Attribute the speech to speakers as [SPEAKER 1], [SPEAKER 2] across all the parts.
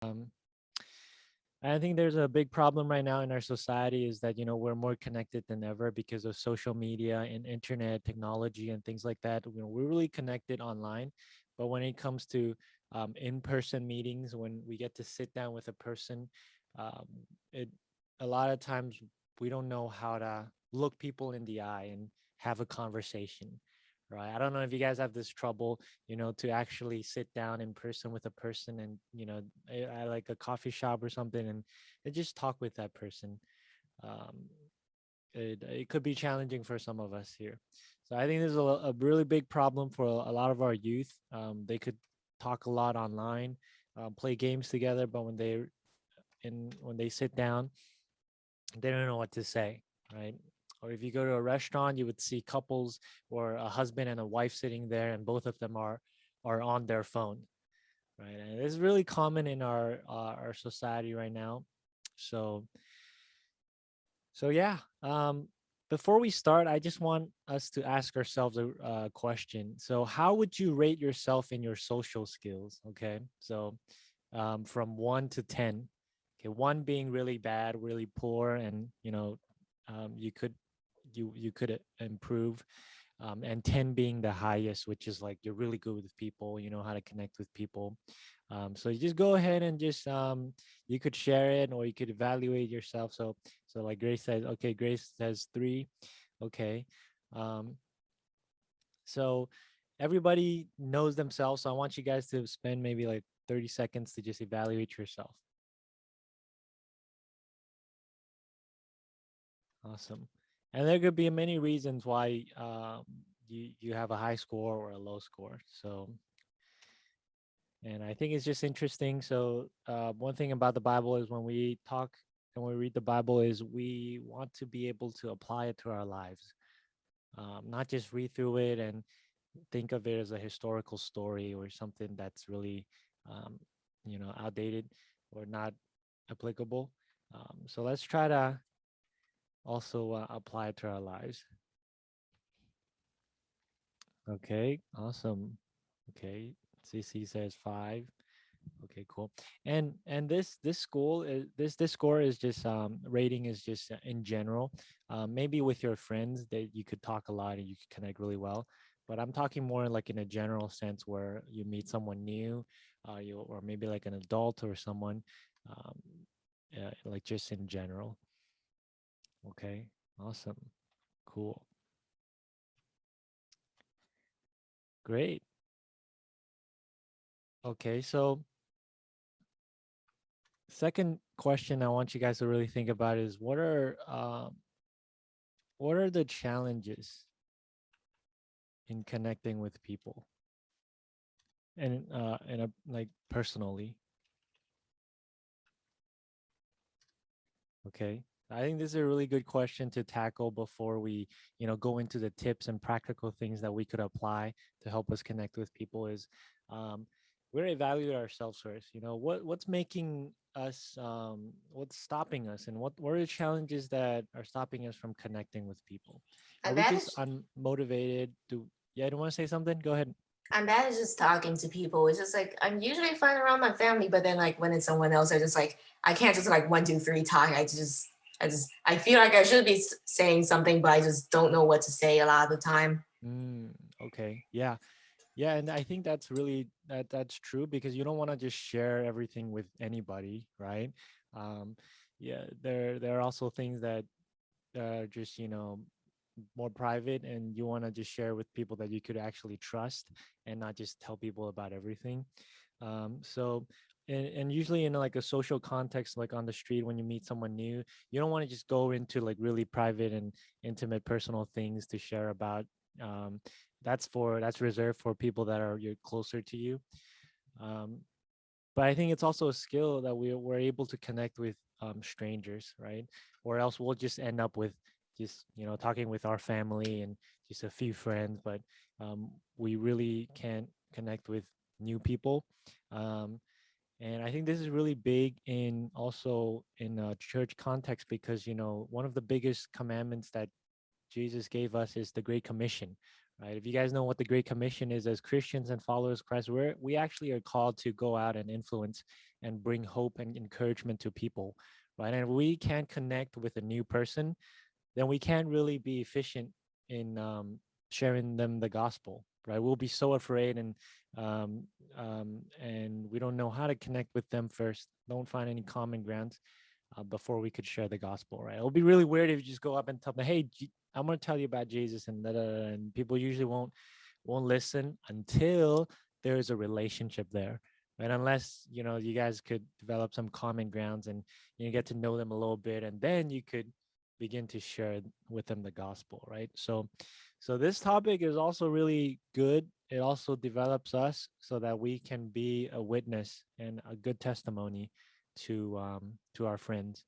[SPEAKER 1] Um, I think there's a big problem right now in our society is that, we're more connected than ever because of social media and internet technology and things like that. We're really connected online, but when it comes to in-person meetings, when we get to sit down with a person, um, it a lot of times we don't know how to look people in the eye and have a conversation, right? I don't know if you guys have this trouble, to actually sit down in person with a person and, at like a coffee shop or something and just talk with that person. Um, it could be challenging for some of us here. So I think this is a really big problem for a lot of our youth. They could talk a lot online, play games together, but when they sit down, they don't know what to say, right? Or if you go to a restaurant, you would see couples or a husband and a wife sitting there, and both of them are on their phone, right? And it's really common in our society right now. So so yeah. Before we start, I just want us to ask ourselves a question. So, how would you rate yourself in your social skills? Okay, so from 1 to 10. Okay, 1 being really bad, really poor, and you could you could improve, and 10 being the highest, which is like you're really good with people, you know how to connect with people. So you just go ahead and just you could share it or you could evaluate yourself. So like Grace says, okay, Grace says 3. Okay. Um, so everybody knows themselves. So I want you guys to spend maybe like 30 seconds to just evaluate yourself. Awesome. And there could be many reasons why you have a high score or a low score. So, and I think it's just interesting. So, one thing about the Bible is when we talk and we read the Bible is we want to be able to apply it to our lives, not just read through it and think of it as a historical story or something that's really, um, outdated or not applicable. So let's try to also apply it to our lives. Okay, awesome. Okay, CC says 5. Okay, cool. And this school is this score is just rating is just in general. Maybe with your friends that you could talk a lot and you could connect really well. But I'm talking more like in a general sense where you meet someone new, you or maybe like an adult or someone, um, like just in general. Okay, awesome, cool, great. Okay, so second question I want you guys to really think about is what are the challenges in connecting with people and in a like personally. Okay, I think this is a really good question to tackle before we go into the tips and practical things that we could apply to help us connect with people is um, we're evaluate ourselves first. What's making us what's stopping us and what are the challenges that are stopping us from connecting with people. Are
[SPEAKER 2] I'm
[SPEAKER 1] we
[SPEAKER 2] bad
[SPEAKER 1] just
[SPEAKER 2] at
[SPEAKER 1] unmotivated? Yeah, I don't want to say something, go ahead.
[SPEAKER 2] I'm bad at just talking to people. It's just like I'm usually fine around my family, but then like when it's someone else, I just like I can't just like 1, 2, 3 talk. I feel like I should be saying something, but I just don't know what to say a lot of the time.
[SPEAKER 1] Okay. Yeah. Yeah, and I think that's really that's true because you don't want to just share everything with anybody, right? Um, yeah, there are also things that are just more private, and you want to just share with people that you could actually trust and not just tell people about everything. So, and usually in like a social context, like on the street when you meet someone new, you don't want to just go into like really private and intimate personal things to share about. Um, that's reserved for people that are you're closer to you. Um, but I think it's also a skill that we're able to connect with strangers, right? Or else we'll just end up with just talking with our family and just a few friends, but we really can't connect with new people. Um, and I think this is really big in also in a church context because one of the biggest commandments that Jesus gave us is the Great Commission, right? If you guys know what the Great Commission is, as Christians and followers of Christ, we actually are called to go out and influence and bring hope and encouragement to people, right? And if we can't connect with a new person, then we can't really be efficient in sharing them the gospel, right? We'll be so afraid, and we don't know how to connect with them first. Don't find any common grounds before we could share the gospel, right? It'll be really weird if you just go up and tell them, "Hey, I'm going to tell you about Jesus," and and people usually won't listen until there's a relationship there, right? Unless you guys could develop some common grounds and you get to know them a little bit, and then you could begin to share with them the gospel, right? So this topic is also really good. It also develops us so that we can be a witness and a good testimony to our friends.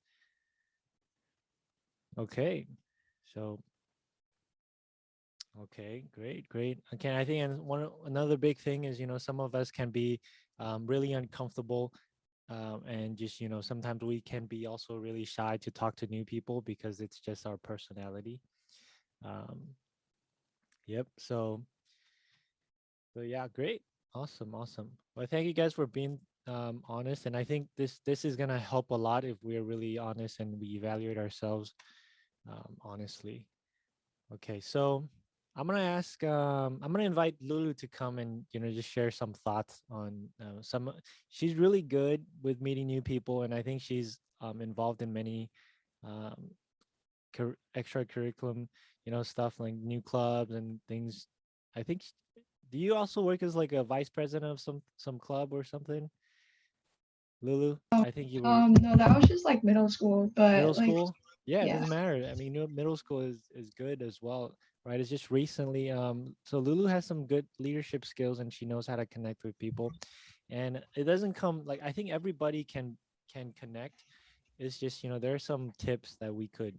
[SPEAKER 1] Okay, so okay, great. Okay, I think another big thing is some of us can be really uncomfortable, and just sometimes we can be also really shy to talk to new people because it's just our personality. Um, yep. So yeah, great, awesome. Well, thank you guys for being honest, and I think this is gonna help a lot if we're really honest and we evaluate ourselves honestly. Okay, so I'm gonna invite Lulu to come and just share some thoughts on some. She's really good with meeting new people, and I think she's involved in many um, extra curriculum, stuff like new clubs and things. I think. Do you also work as like a vice president of some club or something, Lulu? I think you were
[SPEAKER 3] No, that was just like middle school,
[SPEAKER 1] middle
[SPEAKER 3] but like,
[SPEAKER 1] school. Yeah, it
[SPEAKER 3] yeah.
[SPEAKER 1] doesn't matter. I mean, middle school is good as well, right? It's just recently. So Lulu has some good leadership skills, and she knows how to connect with people. And it doesn't come like I think everybody can connect. It's just there are some tips that we could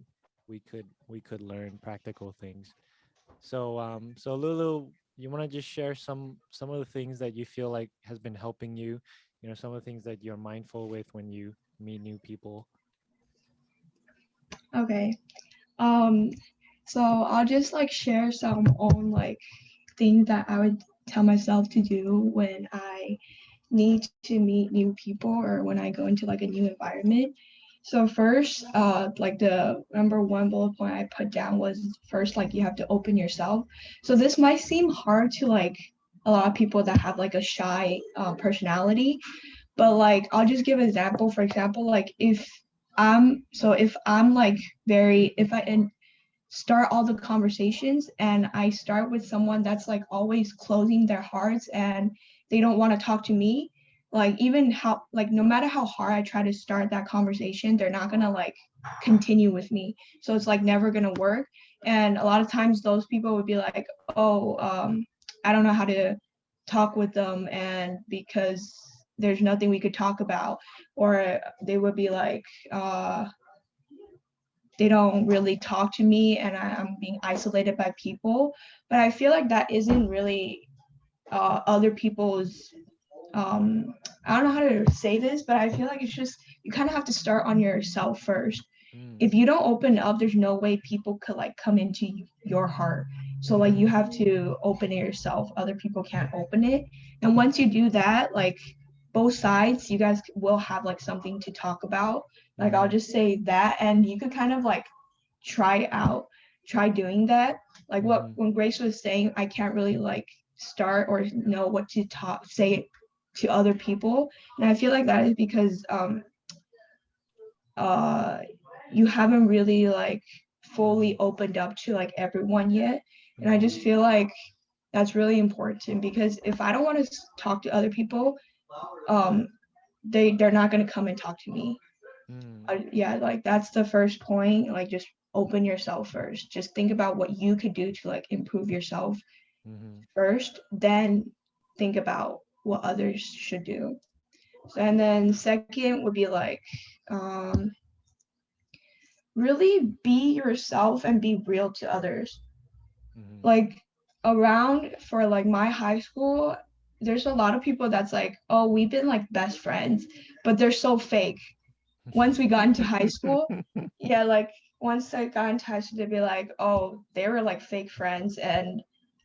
[SPEAKER 1] learn, practical things. So Lulu, you want to just share some of the things that you feel like has been helping you, some of the things that you're mindful with when you meet new people.
[SPEAKER 3] Okay. Um, so I'll just like share some own like things that I would tell myself to do when I need to meet new people or when I go into like a new environment. So first, like the number one bullet point I put down was first, like you have to open yourself. So this might seem hard to like a lot of people that have like a shy personality, but like I'll just give an example. For example, like if I'm like very if I start all the conversations and I start with someone that's like always closing their hearts and they don't want to talk to me, like even how like no matter how hard I try to start that conversation, they're not gonna like continue with me. So it's like never gonna work. And a lot of times those people would be like, oh, I don't know how to talk with them and because there's nothing we could talk about, or they would be like, they don't really talk to me and I'm being isolated by people. But I feel like that isn't really other people's um I don't know how to say this, but I feel like it's just you kind of have to start on yourself first.
[SPEAKER 1] Mm,
[SPEAKER 3] If you don't open up, there's no way people could like come into your heart. So like you have to open it yourself. Other people can't open it. And once you do that, like both sides, you guys will have like something to talk about. Like I'll
[SPEAKER 1] mm-hmm,
[SPEAKER 3] just say that, and you could kind of like try out, try doing that. Like what
[SPEAKER 1] mm-hmm,
[SPEAKER 3] when Grace was saying, I can't really like start or know what to talk say to other people, and I feel like that is because uh you haven't really like
[SPEAKER 1] mm-hmm,
[SPEAKER 3] fully opened up to like everyone yet. And I
[SPEAKER 1] mm-hmm,
[SPEAKER 3] just feel like that's really important because if I don't want to talk to other people, um they're not going to come and talk to me.
[SPEAKER 1] mm,
[SPEAKER 3] Yeah, like that's the first point. Like just open yourself first. Just think about what you could do to like improve yourself
[SPEAKER 1] mm-hmm,
[SPEAKER 3] first, then think about what others should do. So, and then second would be like um really be yourself and be real to others.
[SPEAKER 1] mm-hmm.
[SPEAKER 3] Like around for like my high school, there's a lot of people that's like, oh, we've been like best friends, but they're so fake. Once we got into high school, yeah, like once I got into high school, they'd be like, oh, they were like fake friends, and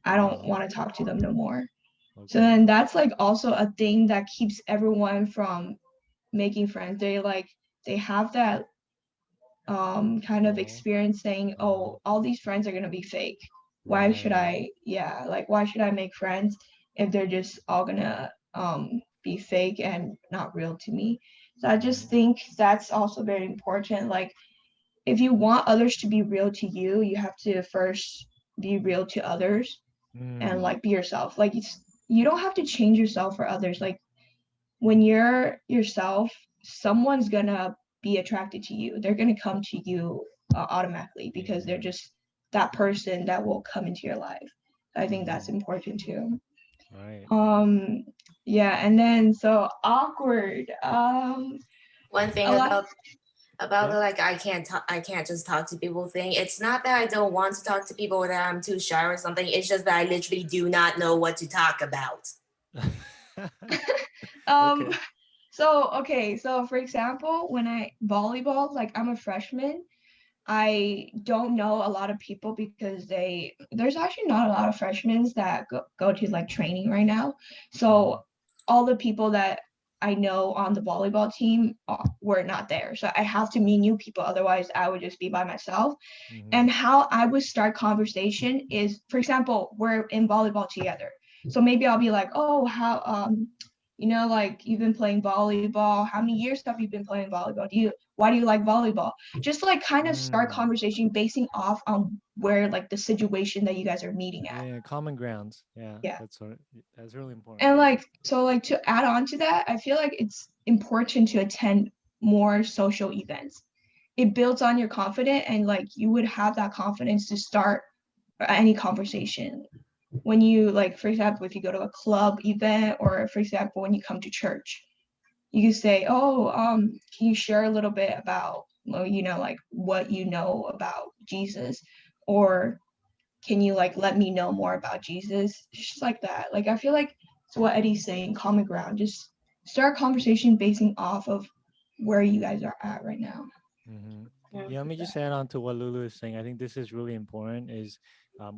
[SPEAKER 3] I don't want to talk to them no more. So
[SPEAKER 1] Okay.
[SPEAKER 3] then that's like also a thing that keeps everyone from making friends. They have that kind of
[SPEAKER 1] Wall.
[SPEAKER 3] experience saying,
[SPEAKER 1] Uh-huh.
[SPEAKER 3] oh, all these friends are gonna be fake. Why should
[SPEAKER 1] Right.
[SPEAKER 3] I, like why should I make friends if they're just all gonna be fake and not real to me? So I just
[SPEAKER 1] Mm-hmm.
[SPEAKER 3] think that's also very important. Like if you want others to be real to you, you have to first be real to others and
[SPEAKER 1] Mm.
[SPEAKER 3] like be yourself. Like you don't have to change yourself for others. Like when you're yourself, someone's gonna be attracted to you. They're gonna come to you automatically because they're
[SPEAKER 1] Amen.
[SPEAKER 3] just that person that will come into your life. I think
[SPEAKER 1] Mm-hmm.
[SPEAKER 3] that's important too.
[SPEAKER 1] Right.
[SPEAKER 3] Um, yeah, and then so awkward.
[SPEAKER 2] One thing
[SPEAKER 3] A lot.
[SPEAKER 2] about
[SPEAKER 1] Yeah.
[SPEAKER 2] the like I can't just talk to people thing. It's not that I don't want to talk to people or that I'm too shy or something. It's just that I literally do not know what to talk about.
[SPEAKER 3] Um,
[SPEAKER 1] Okay.
[SPEAKER 3] so okay, so for example, when I volleyball, like I'm a freshman, I don't know a lot of people because there's actually not a lot of freshmen that go to like training right now.
[SPEAKER 1] Mm-hmm.
[SPEAKER 3] So all the people that I know on the volleyball team were not there. So I have to meet new people. Otherwise, I would just be by myself.
[SPEAKER 1] Mm-hmm.
[SPEAKER 3] And how I would start conversation is, for example, we're in volleyball together. So maybe I'll be like, oh, how like you've been playing volleyball. How many years have you been playing volleyball? Why do you like volleyball? Just like kind of start
[SPEAKER 1] Mm.
[SPEAKER 3] conversation basing off on where like the situation that you guys are meeting at.
[SPEAKER 1] Yeah, common grounds. Yeah,
[SPEAKER 3] Yeah.
[SPEAKER 1] that's really important.
[SPEAKER 3] And like so like to add on to that, I feel like it's important to attend more social events. It builds on your confidence and like you would have that confidence to start any conversation when you like for example if you go to a club event or for example when you come to church you can say oh can you share a little bit about well, like what you know about Jesus or can you like let me know more about Jesus just like that like I feel like it's what Eddie's saying common ground just start a conversation basing off of where you guys are at right now.
[SPEAKER 1] Mm-hmm.
[SPEAKER 2] Yeah.
[SPEAKER 1] Yeah, let me just add on to what Lulu is saying. I think this is really important is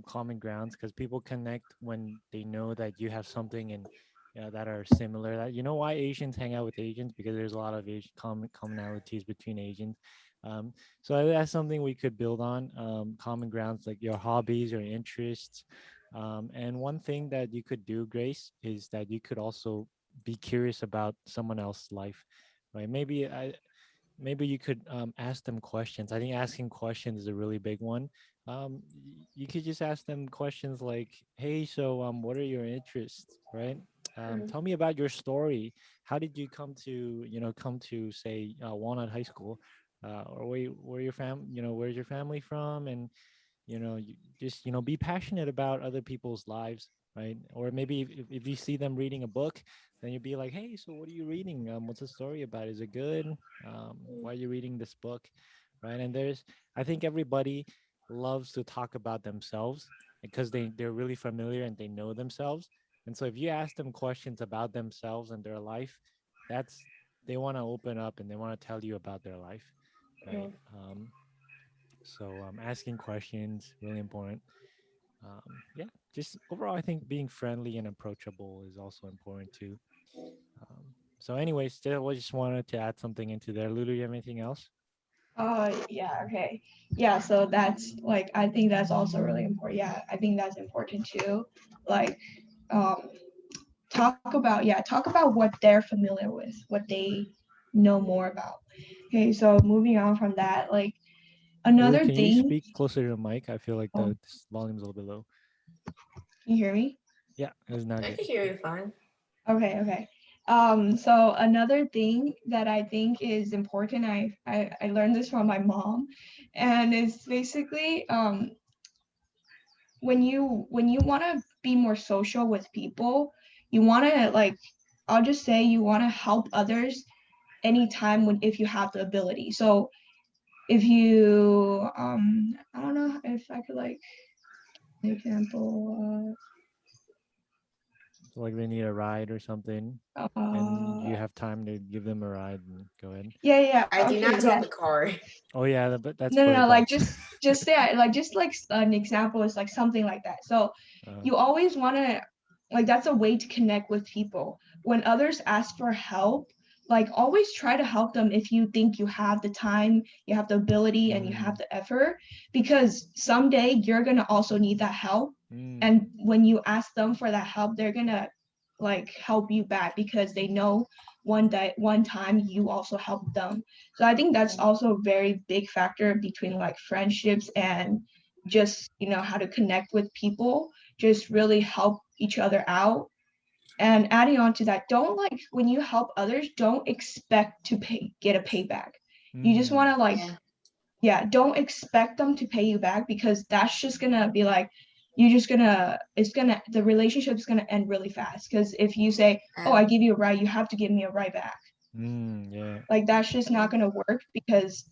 [SPEAKER 1] common grounds because people connect when they know that you have something and that are similar. That you know why Asians hang out with Asians because there's a lot of Asian commonalities between Asians. Um, so that's something we could build on. Common grounds like your hobbies, your interests, and one thing that you could do, Grace, is that you could also be curious about someone else's life, right? Maybe you could ask them questions. I think asking questions is a really big one. You could just ask them questions like, "Hey, so what are your interests?" Right?
[SPEAKER 2] Mhm.
[SPEAKER 1] Tell me about your story. How did you come to say Walnut High School, or where your where's your family from, and you just be passionate about other people's lives, right? Or maybe if you see them reading a book, then you'd be like, hey, so what are you reading? What's the story about? Is it good? Why are you reading this book? Right? And I think everybody loves to talk about themselves because they're really familiar and they know themselves. And so if you ask them questions about themselves and their life, that's they want to open up and they want to tell you about their life, right?
[SPEAKER 2] Mhm.
[SPEAKER 1] So asking questions really important. Yeah, just overall, I think being friendly and approachable is also important too. So, anyways, I just wanted to add something into there. Lulu, you have anything else?
[SPEAKER 3] Yeah, okay. Yeah, so that's like I think that's also really important. Yeah, I think that's important too. Like um talk about what they're familiar with, what they know more about. Okay, so moving on from that, like
[SPEAKER 1] Lulu,
[SPEAKER 3] another
[SPEAKER 1] can you
[SPEAKER 3] thing.
[SPEAKER 1] speak closer to the mic? I feel like
[SPEAKER 3] Oh,
[SPEAKER 1] the this volume's a little bit low.
[SPEAKER 3] can you hear me?
[SPEAKER 1] Yeah, it's not
[SPEAKER 2] I
[SPEAKER 1] good.
[SPEAKER 2] can hear you fine.
[SPEAKER 3] Okay. So another thing that I think is important, I learned this from my mom, and it's basically when you want to be more social with people, you want to like I'll just say you want to help others anytime when if you have the ability. So if you I don't know if I could like an example
[SPEAKER 1] So, like they need a ride or something, and
[SPEAKER 3] uh
[SPEAKER 1] you have time to give them a ride and go ahead.
[SPEAKER 3] yeah,
[SPEAKER 2] I do
[SPEAKER 3] okay,
[SPEAKER 2] not own
[SPEAKER 3] yeah.
[SPEAKER 2] the car.
[SPEAKER 1] Oh yeah, but that's
[SPEAKER 3] No,
[SPEAKER 1] for
[SPEAKER 3] like
[SPEAKER 1] adults.
[SPEAKER 3] just say like just like an example is like something like that. So you always want to, like, that's a way to connect with people. When others ask for help, like, always try to help them if you think you have the time, you have the ability, and you have the effort, because someday you're going to also need that help. And when you ask them for that help, they're going to like help you back because they know one time you also helped them. So I think that's also a very big factor between like friendships and just, you know, how to connect with people, just really help each other out. And adding on to that, don't, like, when you help others, don't expect to get a payback. You just want to like, yeah, don't expect them to pay you back, because that's just gonna be like, the relationship is gonna end really fast. Because if you say, oh, I give you a ride, you have to give me a ride back.
[SPEAKER 1] Yeah.
[SPEAKER 3] Like, that's just not gonna work, because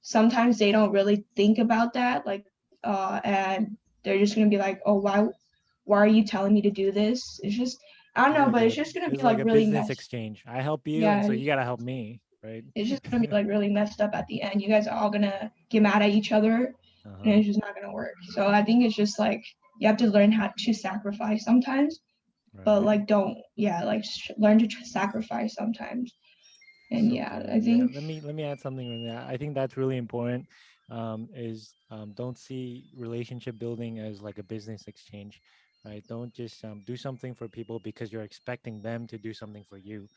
[SPEAKER 3] sometimes they don't really think about that. Like, and they're just gonna be like, oh, why are you telling me to do this? It's just, I don't know,
[SPEAKER 1] Really
[SPEAKER 3] but it's
[SPEAKER 1] good.
[SPEAKER 3] just gonna be
[SPEAKER 1] It's
[SPEAKER 3] like
[SPEAKER 1] like a
[SPEAKER 3] really
[SPEAKER 1] business
[SPEAKER 3] messed.
[SPEAKER 1] exchange. I help you, and
[SPEAKER 3] Yeah,
[SPEAKER 1] so you gotta help me, right?
[SPEAKER 3] it's just gonna be like really messed up at the end. You guys are all gonna get mad at each other, and
[SPEAKER 1] Uh-huh.
[SPEAKER 3] it's just not gonna work. So I think it's just like you have to learn how to sacrifice sometimes, but
[SPEAKER 1] Right.
[SPEAKER 3] like don't, yeah, like learn to sacrifice sometimes. And
[SPEAKER 1] So
[SPEAKER 3] yeah, I
[SPEAKER 1] good. Yeah.
[SPEAKER 3] think
[SPEAKER 1] Let me add something on that. I think that's really important. Is don't see relationship building as like a business exchange, right? Don't just do something for people because you're expecting them to do something for you.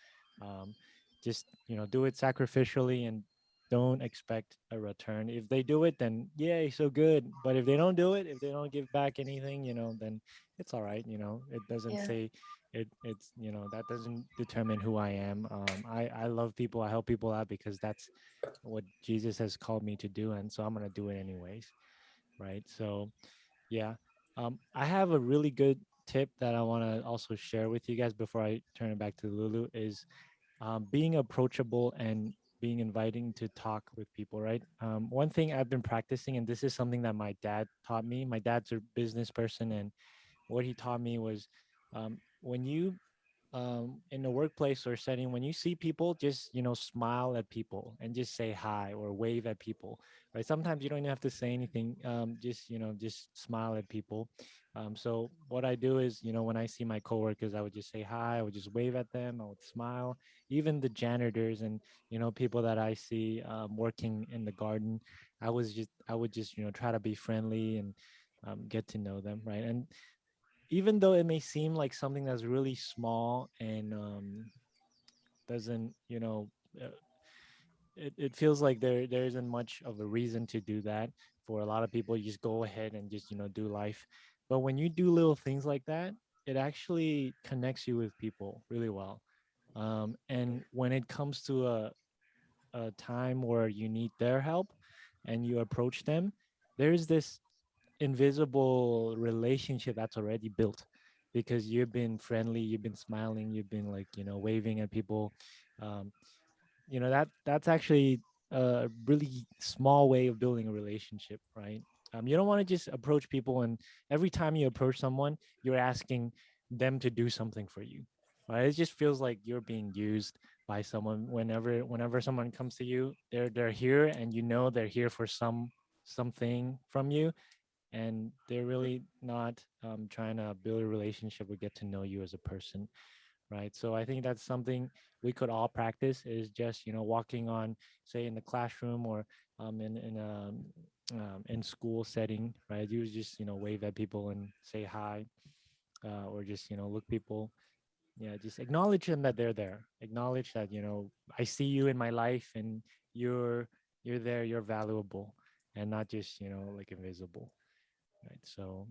[SPEAKER 1] Um, just do it sacrificially and don't expect a return. If they do it, then yay, so good. But if they don't do it, if they don't give back anything, then it's all right. It doesn't say it's that doesn't determine who I am. I love people, I help people out because that's what Jesus has called me to do, and so I'm gonna do it anyways, right? So yeah, I have a really good tip that I want to also share with you guys before I turn it back to Lulu, is being approachable and being inviting to talk with people, right? One thing I've been practicing, and this is something that my dad taught me. My dad's a business person, and what he taught me was, when you in the workplace or setting, when you see people, just smile at people and just say hi or wave at people, right? Sometimes you don't even have to say anything, just smile at people. So what I do is, when I see my coworkers, I would just say hi, I would just wave at them, I would smile. Even the janitors and people that I see working in the garden, I would just try to be friendly and get to know them, right? And even though it may seem like something that's really small and doesn't uh, it feels like there isn't much of a reason to do that. For a lot of people, you just go ahead and just do life. But when you do little things like that, it actually connects you with people really well. And when it comes to a time where you need their help and you approach them, there's this invisible relationship that's already built because you've been friendly, you've been smiling, you've been like waving at people. um, that's actually a really small way of building a relationship, right? You don't want to just approach people and every time you approach someone you're asking them to do something for you, right? It just feels like you're being used by someone. Whenever someone comes to you, they're here and they're here for something from you, and they're really not trying to build a relationship or get to know you as a person, right? So I think that's something we could all practice, is just walking on, say, in the classroom or in school setting, right? You just wave at people and say hi, or just look people, yeah, just acknowledge them that they're there, acknowledge that I see you in my life and you're you're there, you're valuable, and not just like invisible, right? So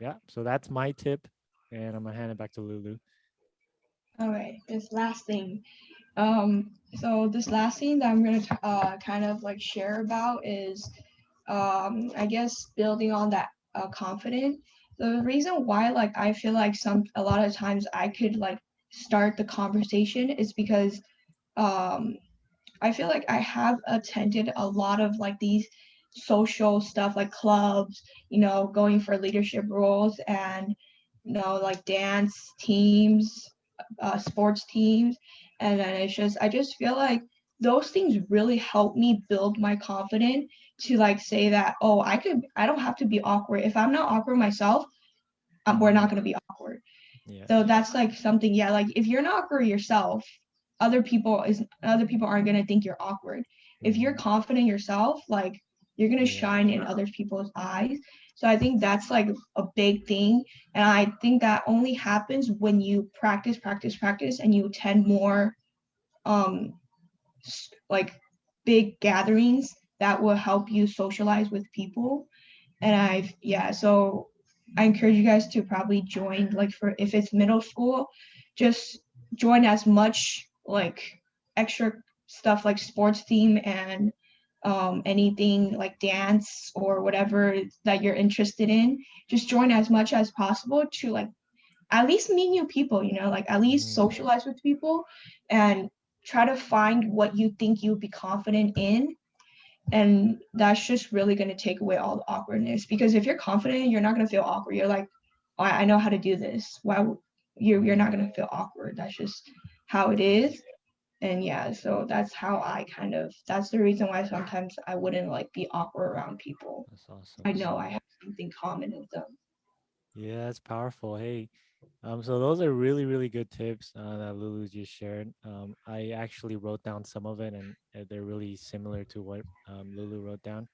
[SPEAKER 1] yeah, so that's my tip, and I'm gonna hand it back to Lulu.
[SPEAKER 3] all right, this last thing. So this last thing that I'm gonna kind of like share about is, I guess, building on that confidence. The reason why, like, I feel like a lot of times I could like start the conversation is because um I feel like I have attended a lot of like these social stuff, like clubs, going for leadership roles, and like dance teams, sports teams. And then I just feel like those things really help me build my confidence to like say that, oh, I don't have to be awkward. If I'm not awkward myself, we're
[SPEAKER 1] Mm,
[SPEAKER 3] not going to be awkward.
[SPEAKER 1] yeah.
[SPEAKER 3] So that's like something, yeah, like if you're not awkward yourself, other people aren't going to think you're awkward. If you're
[SPEAKER 1] Mm,
[SPEAKER 3] confident yourself, like you're going to
[SPEAKER 1] yeah.
[SPEAKER 3] shine in other people's eyes. So I think that's like a big thing, and I think that only happens when you practice and you attend more um like big gatherings that will help you socialize with people. And so I encourage you guys to probably join, like, for if it's middle school, just join as much like extra stuff like sports team and anything like dance or whatever that you're interested in. Just join as much as possible to like at least meet new people, like at least
[SPEAKER 1] Mm,
[SPEAKER 3] socialize with people and try to find what you think you'd be confident in. And that's just really going to take away all the awkwardness, because if you're confident, you're not going to feel awkward. You're like, oh, I know how to do this. Why you're not
[SPEAKER 1] mm,
[SPEAKER 3] going to feel awkward. That's just how it is. And yeah, so that's the reason why sometimes I wouldn't like be awkward around people.
[SPEAKER 1] that's awesome.
[SPEAKER 3] I know I have something common with them.
[SPEAKER 1] Yeah, that's powerful. Hey, so those are really, really good tips that Lulu just shared. I actually wrote down some of it, and they're really similar to what Lulu wrote down.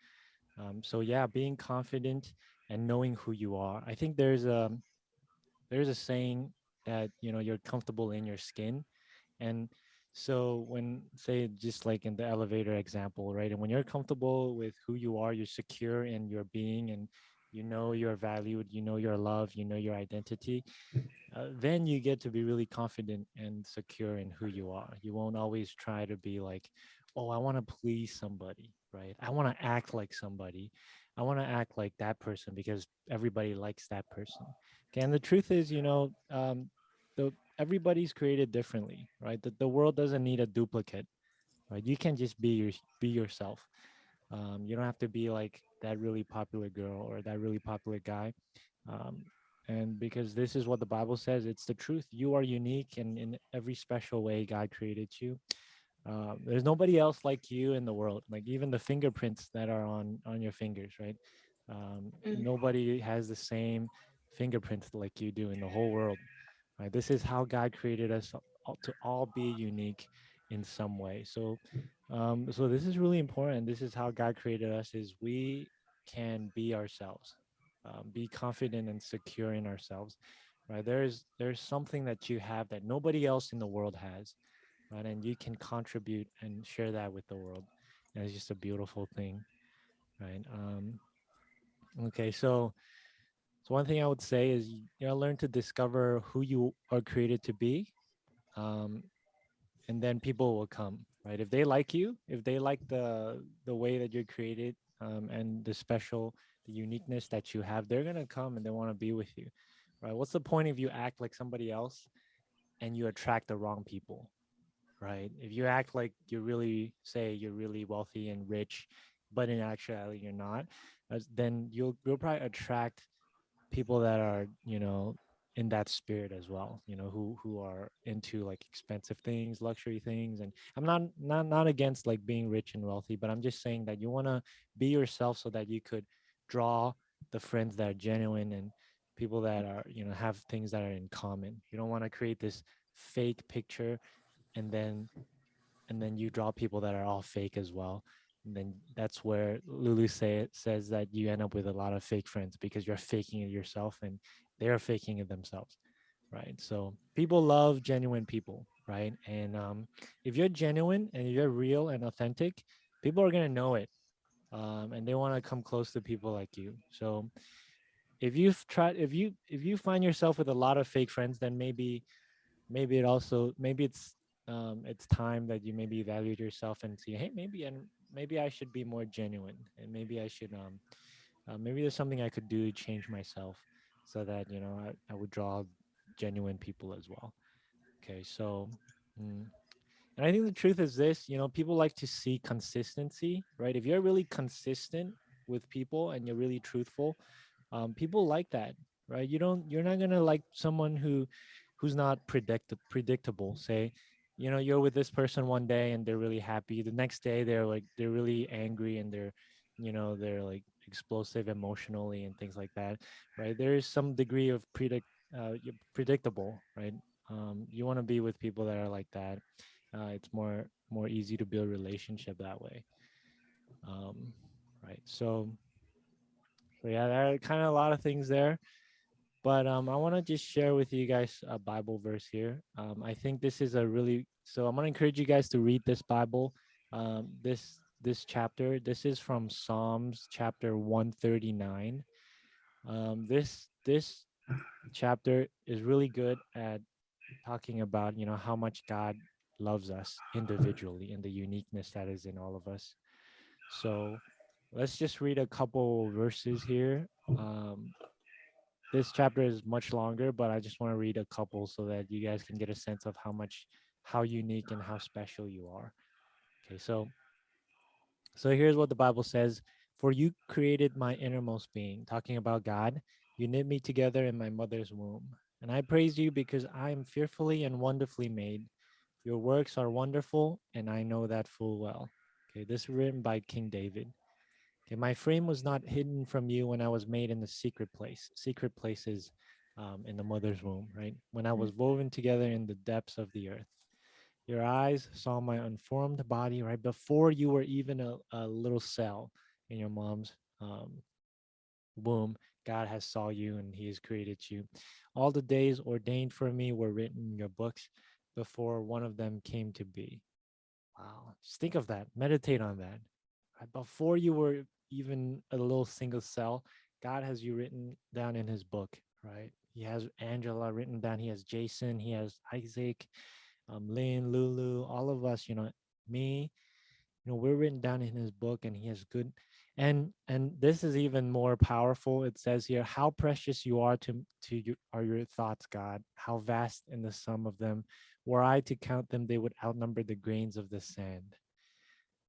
[SPEAKER 1] So yeah, being confident and knowing who you are. I think there's a saying that you're comfortable in your skin, and so when say just like in the elevator example, right? And when you're comfortable with who you are, you're secure in your being, and you're valued, you're loved, your identity, then you get to be really confident and secure in who you are. You won't always try to be like, oh, I want to please somebody, right? I want to act like somebody. I want to act like that person because everybody likes that person. Okay. And the truth is, the everybody's created differently, right? The world doesn't need a duplicate, right? You can just be yourself. You don't have to be like that really popular girl or that really popular guy. um, and because this is what the Bible says, it's the truth. You are unique, and in every special way God created you. There's nobody else like you in the world. Like even the fingerprints that are on your fingers, right?
[SPEAKER 2] Mm.
[SPEAKER 1] Nobody has the same fingerprints like you do in the whole world, right? This is how God created us to all be unique in some way. So this is really important. This is how God created us: is we can be ourselves, be confident and secure in ourselves, right? There's something that you have that nobody else in the world has, right? And you can contribute and share that with the world. And it's just a beautiful thing, right? Okay, so one thing I would say is learn to discover who you are created to be, um, and then people will come, right? If they like you, if they like the way that you're created, and the uniqueness that you have, they're gonna come and they want to be with you, right? What's the point if you act like somebody else and you attract the wrong people, right? If you act like you're really wealthy and rich, but in actuality you're not, then you'll probably attract people that are in that spirit as well, who are into like expensive things, luxury things. And I'm not against like being rich and wealthy, but I'm just saying that you want to be yourself so that you could draw the friends that are genuine and people that are have things that are in common. You don't want to create this fake picture, and then you draw people that are all fake as well. And then that's where says that you end up with a lot of fake friends because you're faking it yourself and they're faking it themselves, right? So people love genuine people, right? And if you're genuine and you're real and authentic, people are gonna know it, and they want to come close to people like you. So if you find yourself with a lot of fake friends, then maybe it's time that you maybe evaluate yourself and see, hey, maybe I should be more genuine, and maybe I should maybe there's something I could do to change myself so that I would draw genuine people as well. Okay, so mm, and I think the truth is this, people like to see consistency, right? If you're really consistent with people and you're really truthful, people like that, right? You're not gonna like someone who's not predictable. Say, you're with this person one day and they're really happy. The next day they're really angry and they're like explosive emotionally and things like that, right? There is some degree of predictable, right? You want to be with people that are like that. It's more easy to build relationship that way. Um, right. So yeah, there are kind of a lot of things there. But I want to just share with you guys a Bible verse here. I think this is a really so I'm gonna encourage you guys to read this Bible. This chapter. This is from Psalms chapter 139. This chapter is really good at talking about how much God loves us individually and the uniqueness that is in all of us. So let's just read a couple verses here. This chapter is much longer, but I just want to read a couple so that you guys can get a sense of how unique and how special you are. Okay, so here's what the Bible says. For you created my innermost being, talking about God. You knit me together in my mother's womb. And I praise you because I am fearfully and wonderfully made. Your works are wonderful, and I know that full well. Okay, this is written by King David. Okay, my frame was not hidden from you when I was made in the secret place. Secret places in the mother's womb, right? When I was woven together in the depths of the earth. Your eyes saw my unformed body, right? Before you were even a little cell in your mom's womb, God has saw you and he has created you. All the days ordained for me were written in your books before one of them came to be. Wow. Just think of that. Meditate on that. Right? Before you were even a little single cell, God has you written down in his book, right? He has Angela written down. He has Jason. He has Isaac, Lynn, Lulu, all of us, me, we're written down in his book and he has good. And this is even more powerful. It says here, how precious you are to you are your thoughts, God. How vast in the sum of them. Were I to count them, they would outnumber the grains of the sand.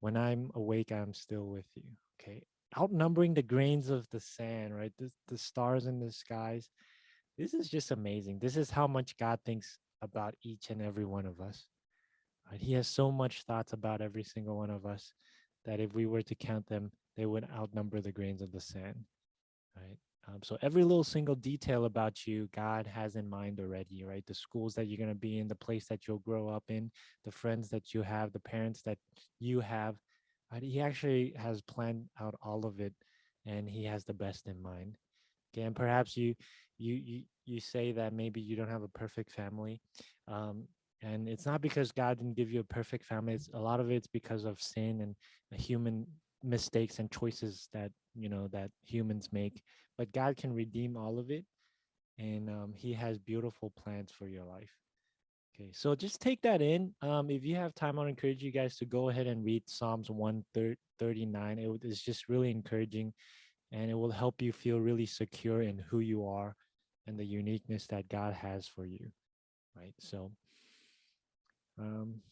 [SPEAKER 1] When I'm awake, I'm still with you. Okay. Outnumbering the grains of the sand, right? The stars in the skies. This is just amazing. This is how much God thinks about each and every one of us. Right? He has so much thoughts about every single one of us that if we were to count them, they would outnumber the grains of the sand. Right. So every little single detail about you, God has in mind already, right? The schools that you're going to be in, the place that you'll grow up in, the friends that you have, the parents that you have. Right? He actually has planned out all of it, and he has the best in mind. Okay, and perhaps you say that maybe you don't have a perfect family, um, and it's not because God didn't give you a perfect family. It's a lot of it's because of sin and human mistakes and choices that that humans make. But God can redeem all of it, and He has beautiful plans for your life. Okay, so just take that in. If you have time, I want to encourage you guys to go ahead and read Psalms 139. It's just really encouraging and it will help you feel really secure in who you are and the uniqueness that God has for you. Right. So, um,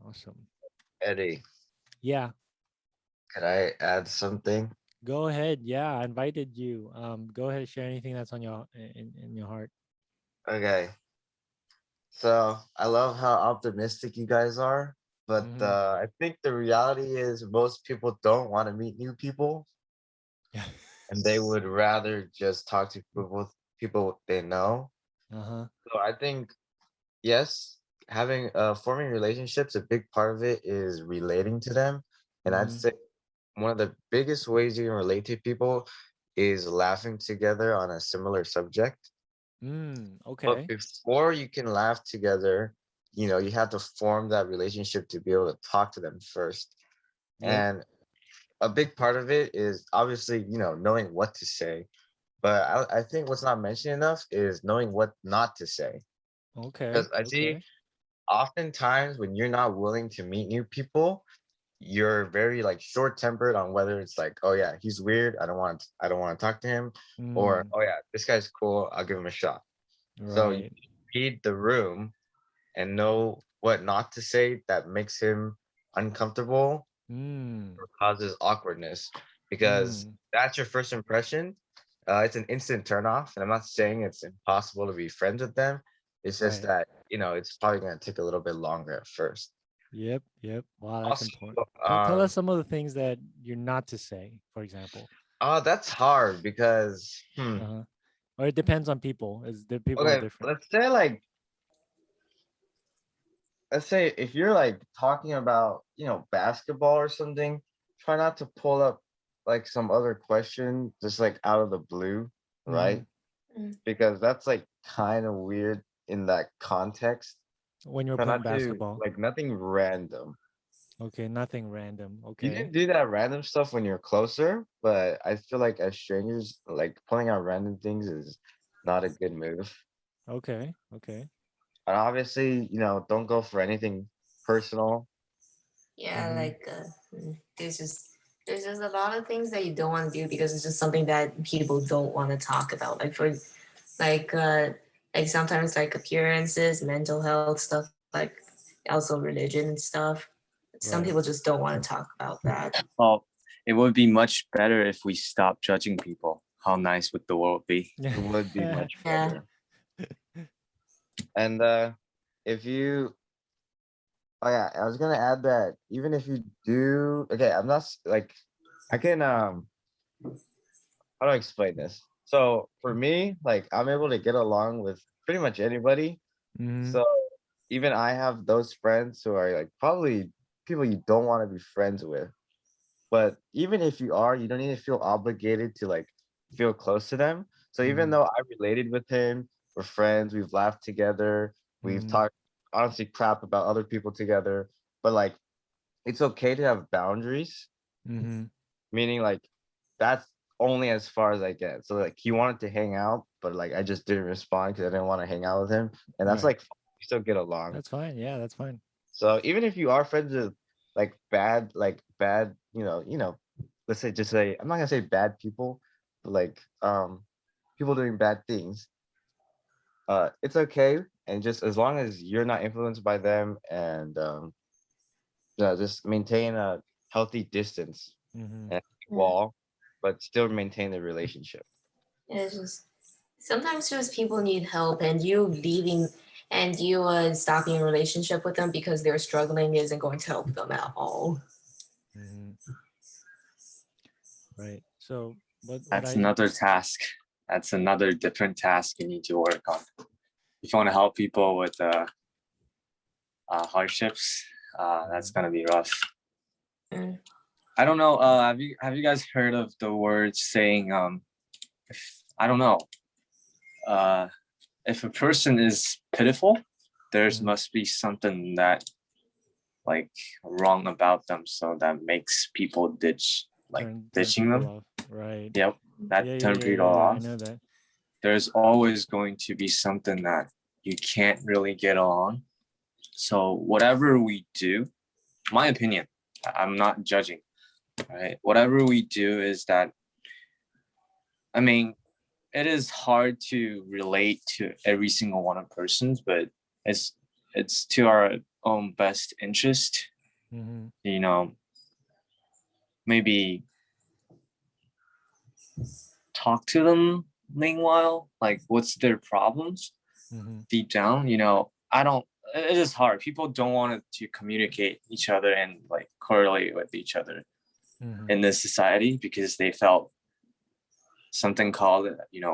[SPEAKER 1] awesome.
[SPEAKER 4] Eddie,
[SPEAKER 1] Yeah.
[SPEAKER 4] could I add something?
[SPEAKER 1] Go ahead. Yeah. I invited you. Go ahead and share anything that's on in your heart.
[SPEAKER 4] Okay, so I love how optimistic you guys are, but
[SPEAKER 1] Mm-hmm.
[SPEAKER 4] I think the reality is most people don't want to meet new people,
[SPEAKER 1] Yeah.
[SPEAKER 4] and they would rather just talk to people they know.
[SPEAKER 1] Uh-huh.
[SPEAKER 4] So I think yes, having forming relationships, a big part of it is relating to them, and I'd
[SPEAKER 1] Mm-hmm.
[SPEAKER 4] say one of the biggest ways you can relate to people is laughing together on a similar subject. But
[SPEAKER 1] Okay.
[SPEAKER 4] before you can laugh together, you have to form that relationship to be able to talk to them first.
[SPEAKER 1] Yep.
[SPEAKER 4] And a big part of it is obviously, knowing what to say. But I think what's not mentioned enough is knowing what not to say.
[SPEAKER 1] Okay.
[SPEAKER 4] Because I see
[SPEAKER 1] Okay.
[SPEAKER 4] oftentimes when you're not willing to meet new people, you're very like short tempered on whether it's like, oh yeah, he's weird. I don't want to talk to him. Or
[SPEAKER 1] Mm,
[SPEAKER 4] oh yeah, this guy's cool. I'll give him a shot. So you
[SPEAKER 1] right.
[SPEAKER 4] read the room and know what not to say that makes him uncomfortable
[SPEAKER 1] Mm,
[SPEAKER 4] or causes awkwardness because
[SPEAKER 1] mm,
[SPEAKER 4] that's your first impression. It's an instant turnoff, and I'm not saying it's impossible to be friends with them. It's just
[SPEAKER 1] right.
[SPEAKER 4] that it's probably going to take a little bit longer at first.
[SPEAKER 1] Yep. Wow, that's
[SPEAKER 4] Also,
[SPEAKER 1] important. Tell us some of the things that you're not to say, for example.
[SPEAKER 4] that's hard because
[SPEAKER 1] Uh-huh. Or it depends on people. Is the people are
[SPEAKER 4] okay,
[SPEAKER 1] different.
[SPEAKER 4] let's say if you're like talking about, basketball or something, try not to pull up like some other question just like out of the blue, right?
[SPEAKER 1] Mhm.
[SPEAKER 2] Mm.
[SPEAKER 4] Because that's like kind of weird in that context.
[SPEAKER 1] When you're
[SPEAKER 4] Try
[SPEAKER 1] playing
[SPEAKER 4] not to
[SPEAKER 1] basketball.
[SPEAKER 4] like nothing random.
[SPEAKER 1] Okay, nothing random.
[SPEAKER 4] You
[SPEAKER 1] Okay.
[SPEAKER 4] can do that random stuff when you're closer, but I feel like as strangers, like pulling out random things is not a good move.
[SPEAKER 1] Okay.
[SPEAKER 4] And obviously, don't go for anything personal.
[SPEAKER 2] Yeah,
[SPEAKER 1] Mhm.
[SPEAKER 2] like there's just a lot of things that you don't want to do because it's just something that people don't want to talk about. Like uh like sometimes like appearances, mental health stuff, like also religion and stuff. Some people
[SPEAKER 1] Right.
[SPEAKER 2] just don't want to talk about that.
[SPEAKER 5] Well, it would be much better if we stopped judging people. How nice would the world be?
[SPEAKER 4] It would be much
[SPEAKER 2] Yeah.
[SPEAKER 4] better. And if you oh yeah, I was gonna add that even if you do okay, I'm not like I can how do I explain this? So for me, like I'm able to get along with pretty much anybody.
[SPEAKER 1] Mhm.
[SPEAKER 4] So even I have those friends who are like probably people you don't want to be friends with. But even if you are, you don't need to feel obligated to like feel close to them. So even
[SPEAKER 1] Mhm.
[SPEAKER 4] though I related with him, we're friends, we've laughed together, we've
[SPEAKER 1] Mhm.
[SPEAKER 4] talked honestly crap about other people together, but like it's okay to have boundaries,
[SPEAKER 1] Mhm.
[SPEAKER 4] meaning like that's only as far as I get. So like he wanted to hang out, but like I just didn't respond because I didn't want to hang out with him. And that's
[SPEAKER 1] Right.
[SPEAKER 4] like we still get along.
[SPEAKER 1] That's fine. Yeah, that's fine.
[SPEAKER 4] So even if you are friends with like bad, let's say just say I'm not gonna say bad people, but like people doing bad things, it's okay. And just as long as you're not influenced by them and just maintain a healthy distance
[SPEAKER 1] Mhm.
[SPEAKER 4] and
[SPEAKER 2] Yeah.
[SPEAKER 4] wall, but still maintain the relationship.
[SPEAKER 2] It's just sometimes just people need help and you leaving and you stopping a relationship with them because they're struggling isn't going to help them at all.
[SPEAKER 1] Mhm. Right. So what
[SPEAKER 5] That's
[SPEAKER 1] I
[SPEAKER 5] another task. That's another different task you need to work on. If you want to help people with hardships, that's
[SPEAKER 1] Mhm.
[SPEAKER 5] gonna be rough.
[SPEAKER 2] Mm.
[SPEAKER 5] I don't know. Have you guys heard of the word saying I don't know. Uh, if a person is pitiful, there's
[SPEAKER 1] Mhm.
[SPEAKER 5] must be something that like wrong about them, so that makes people
[SPEAKER 1] Turn
[SPEAKER 5] ditching
[SPEAKER 1] people
[SPEAKER 5] them.
[SPEAKER 1] off. Right.
[SPEAKER 5] Yep, that turn people
[SPEAKER 1] Yeah. I
[SPEAKER 5] off.
[SPEAKER 1] know that.
[SPEAKER 5] There's always going to be something that you can't really get on. So whatever we do, my opinion, I'm not judging, right? Whatever we do is that, I mean, it is hard to relate to every single one of persons, but it's it's to our own best interest,
[SPEAKER 1] Mhm.
[SPEAKER 5] you know, maybe talk to them meanwhile, like what's their problems
[SPEAKER 1] Mhm.
[SPEAKER 5] deep down, I don't, it is hard. People don't want to communicate each other and like correlate with each other
[SPEAKER 1] Mhm.
[SPEAKER 5] in this society because they felt something called,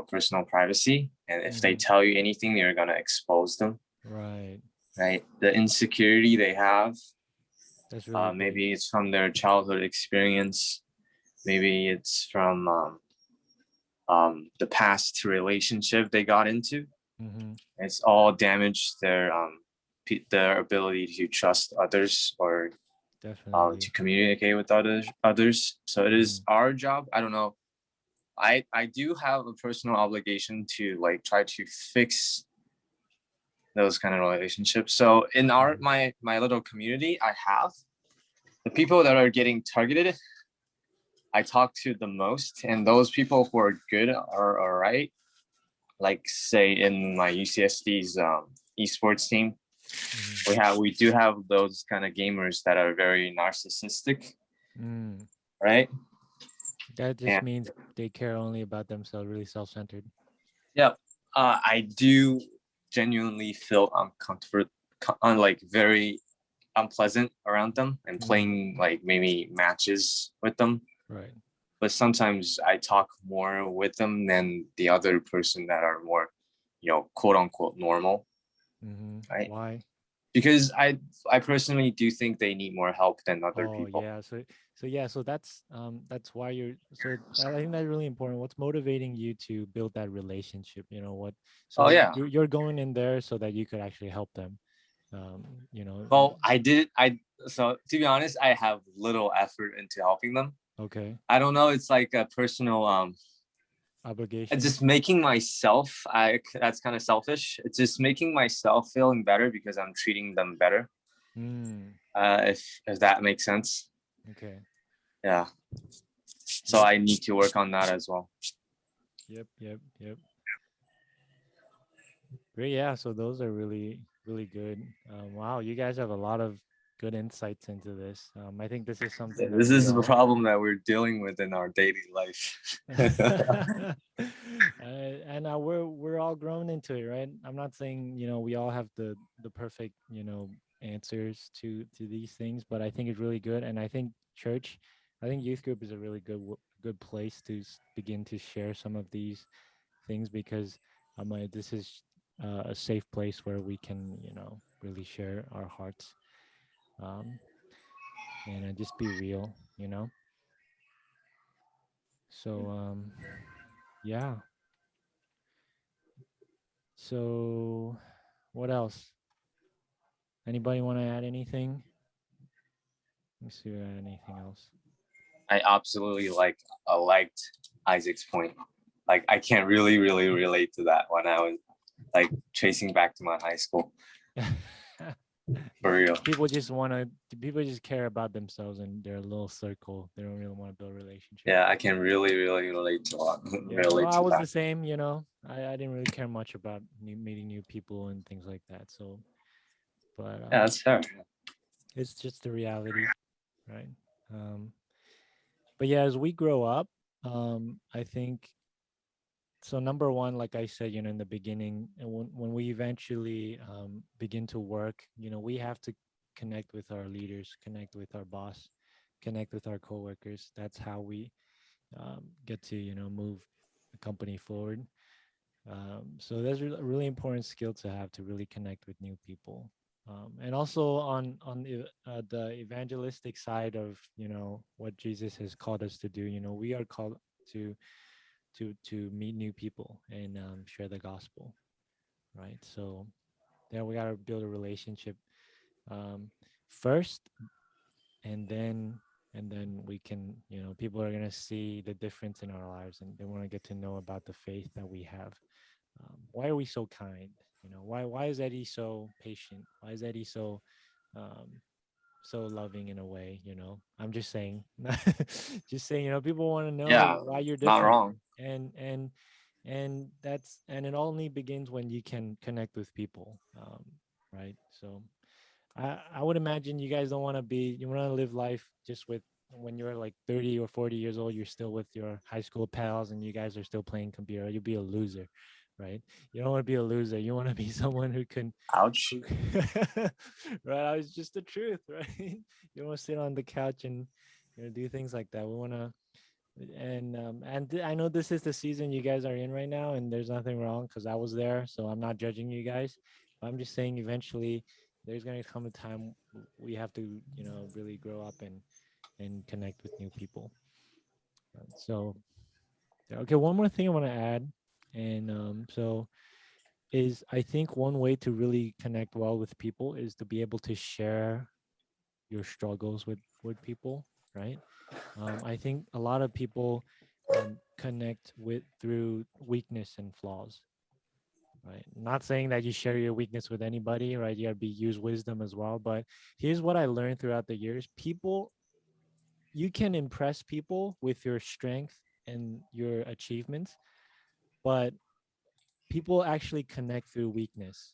[SPEAKER 5] personal privacy. And if they
[SPEAKER 1] Mhm.
[SPEAKER 5] tell you anything, they're going to expose them,
[SPEAKER 1] Right.
[SPEAKER 5] right? The insecurity they have,
[SPEAKER 1] That's really big.
[SPEAKER 5] maybe it's from their childhood experience. Maybe it's from the past relationship they got into.
[SPEAKER 1] Mhm.
[SPEAKER 5] It's all damaged their ability to trust others or
[SPEAKER 1] Definitely.
[SPEAKER 5] to communicate with others. So it is
[SPEAKER 1] Mhm.
[SPEAKER 5] our job. I don't know. I do have a personal obligation to like try to fix those kind of relationships. So in
[SPEAKER 1] Mhm.
[SPEAKER 5] my little community, I have the people that are getting targeted. I talk to the most, and those people who are good are all right. Like say in my UCSD's esports team,
[SPEAKER 1] Mhm.
[SPEAKER 5] we do have those kind of gamers that are very narcissistic,
[SPEAKER 1] Mm.
[SPEAKER 5] right?
[SPEAKER 1] That just
[SPEAKER 5] And
[SPEAKER 1] means they care only about themselves, really self-centered.
[SPEAKER 5] yeah, I do genuinely feel uncomfortable, like very unpleasant around them and playing like maybe matches with them.
[SPEAKER 1] Right.
[SPEAKER 5] But sometimes I talk more with them than the other person that are more, quote unquote normal, right?
[SPEAKER 1] Why?
[SPEAKER 5] Because I personally do think they need more help than other
[SPEAKER 1] Oh
[SPEAKER 5] people.
[SPEAKER 1] yeah. So that's why you're so I think that's really important. What's motivating you to build that relationship? You know what? So
[SPEAKER 5] Oh yeah.
[SPEAKER 1] you're going in there so that you could actually help them. You know.
[SPEAKER 5] Well, so to be honest, I have little effort into helping them.
[SPEAKER 1] Okay.
[SPEAKER 5] I don't know. It's like a personal
[SPEAKER 1] Obligation.
[SPEAKER 5] just making myself, that's kind of selfish. It's just making myself feeling better because I'm treating them better. If that makes sense.
[SPEAKER 1] Okay.
[SPEAKER 5] Yeah. So I need to work on that as well.
[SPEAKER 1] Yep. Great. Yeah. So those are really, really good. Wow. You guys have a lot of good insights into this. I think this is something that
[SPEAKER 5] This
[SPEAKER 1] we
[SPEAKER 5] is the
[SPEAKER 1] all
[SPEAKER 5] problem that we're dealing with in our daily life.
[SPEAKER 1] and we're all grown into it, right? I'm not saying we all have the perfect answers to these things, but I think it's really good. And I think youth group is a really good place to begin to share some of these things, because this is a safe place where we can really share our hearts, and just be real. So yeah. So what else? Anybody want to add anything? Let me see if I add anything else.
[SPEAKER 5] I absolutely liked Isaac's point. Like I can't really relate to that when I was like chasing back to my high school. For real.
[SPEAKER 1] People just care about themselves and their little circle. They don't really want to build a relationship.
[SPEAKER 5] Yeah, I can really relate to
[SPEAKER 1] I was
[SPEAKER 5] that.
[SPEAKER 1] the same, I didn't really care much about meeting new people and things like that. So, but
[SPEAKER 5] Yeah, that's fair.
[SPEAKER 1] it's just the reality, right? But yeah, as we grow up, I think so. Number one, like I said, in the beginning, and when we eventually begin to work, we have to connect with our leaders, connect with our boss, connect with our coworkers. That's how we get to move the company forward. So that's a really important skill to have, to really connect with new people. And also on the evangelistic side of what Jesus has called us to do, we are called to meet new people and share the gospel, right? So then we got to build a relationship first, and then we can, people are going to see the difference in our lives, and they want to get to know about the faith that we have. Why are we so kind? Why is Eddie so patient? Why is Eddie um, so loving in a way? I'm just saying, just saying. People want to know why you're different.
[SPEAKER 5] Not wrong.
[SPEAKER 1] And it only begins when you can connect with people, right? So I would imagine you guys don't want to live life just with, when you're like 30 or 40 years old, you're still with your high school pals and you guys are still playing computer. You'll be a loser, right? You don't want to be a loser. You want to be someone who can.
[SPEAKER 5] Ouch.
[SPEAKER 1] Right? It's just the truth, right? You want to sit on the couch and do things like that. We want to. And I know this is the season you guys are in right now, and there's nothing wrong, because I was there, so I'm not judging you guys. But I'm just saying, eventually there's going to come a time we have to really grow up and connect with new people. So okay, one more thing I want to add, and so is, I think one way to really connect well with people is to be able to share your struggles with people, right? I think a lot of people connect through weakness and flaws, right? Not saying that you share your weakness with anybody, right? You gotta use wisdom as well. But here's what I learned throughout the years: you can impress people with your strength and your achievements, but people actually connect through weakness.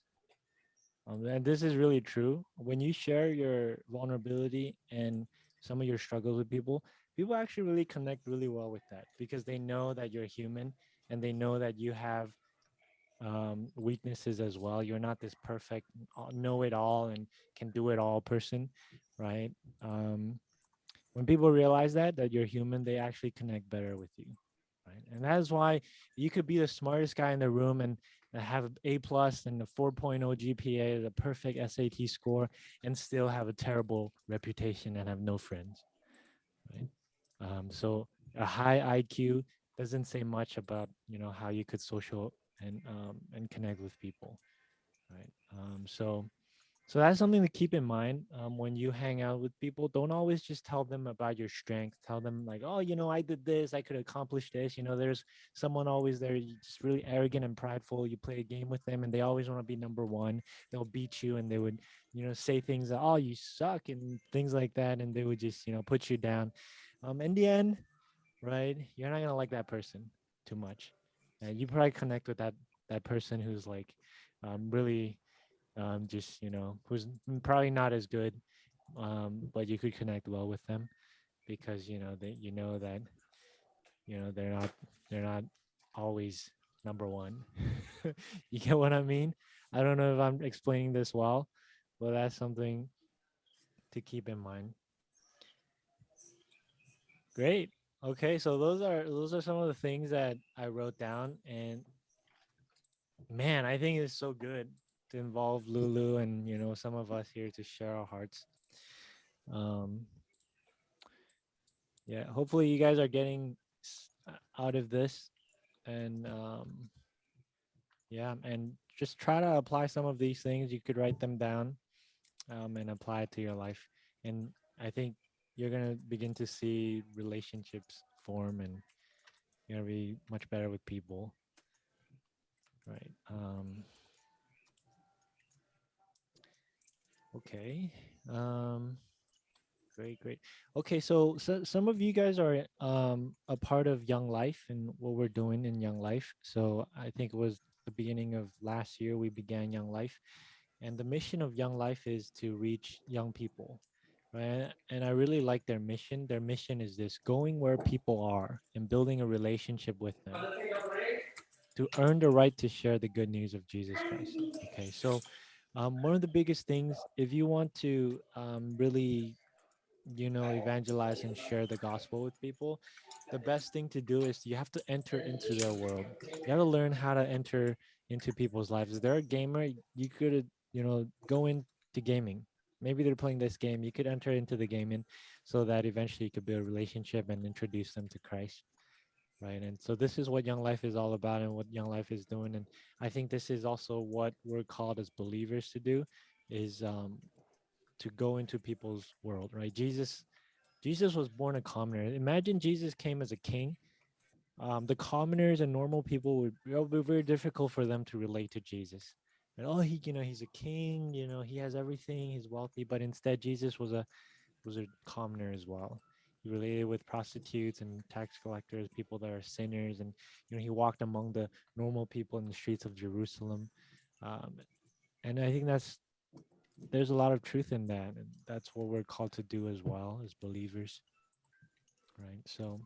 [SPEAKER 1] And this is really true. When you share your vulnerability and some of your struggles with people, people actually really connect really well with that, because they know that you're human, and they know that you have weaknesses as well. You're not this perfect know it all and can do it all person, right? Um, when people realize that you're human, they actually connect better with you, right? And that is why you could be the smartest guy in the room and have an A plus and a 4.0 GPA, the perfect SAT score, and still have a terrible reputation and have no friends, right? So a high IQ doesn't say much about how you could social and connect with people, right? So that's something to keep in mind when you hang out with people. Don't always just tell them about your strength. Tell them like, oh, I did this. I could accomplish this. There's someone always there, just really arrogant and prideful. You play a game with them, and they always want to be number one. They'll beat you, and they would, say things like, oh, you suck, and things like that, and they would just, put you down. In the end, right, you're not gonna like that person too much. You probably connect with that person who's like really just who's probably not as good, but you could connect well with them because that that they're not always number one. You get what I mean? I don't know if I'm explaining this well, but that's something to keep in mind. Great. Okay, so those are some of the things that I wrote down, and man, I think it's so good to involve Lulu and some of us here to share our hearts. Um, yeah, hopefully you guys are getting out of this, and yeah, and just try to apply some of these things. You could write them down and apply it to your life, and I think you're gonna begin to see relationships form, and you're gonna be much better with people, right? Okay. um Great, great. Okay, so some of you guys are a part of Young Life and what we're doing in Young Life. So I think it was the beginning of last year we began Young Life, and the mission of Young Life is to reach young people, right? And I really like their mission. Their mission is this: going where people are and building a relationship with them to earn the right to share the good news of Jesus Christ. Okay, so one of the biggest things, if you want to really evangelize and share the gospel with people, the best thing to do is you have to enter into their world. You have to learn how to enter into people's lives. If they're a gamer, you could go into gaming. Maybe they're playing this game, you could enter into the gaming so that eventually you could build a relationship and introduce them to Christ, right? And so this is what Young Life is all about and what Young Life is doing. And I think this is also what we're called as believers to do, is to go into people's world, right? Jesus was born a commoner. Imagine Jesus came as a king. The commoners and normal people it would be very difficult for them to relate to Jesus. And oh, he's a king. He has everything. He's wealthy, but instead, Jesus was a commoner as well. He related with prostitutes and tax collectors, people that are sinners, and he walked among the normal people in the streets of Jerusalem. Um, and I think there's a lot of truth in that, and that's what we're called to do as well as believers, right? So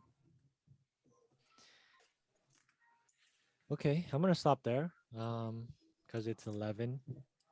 [SPEAKER 1] okay, I'm gonna stop there because it's 11.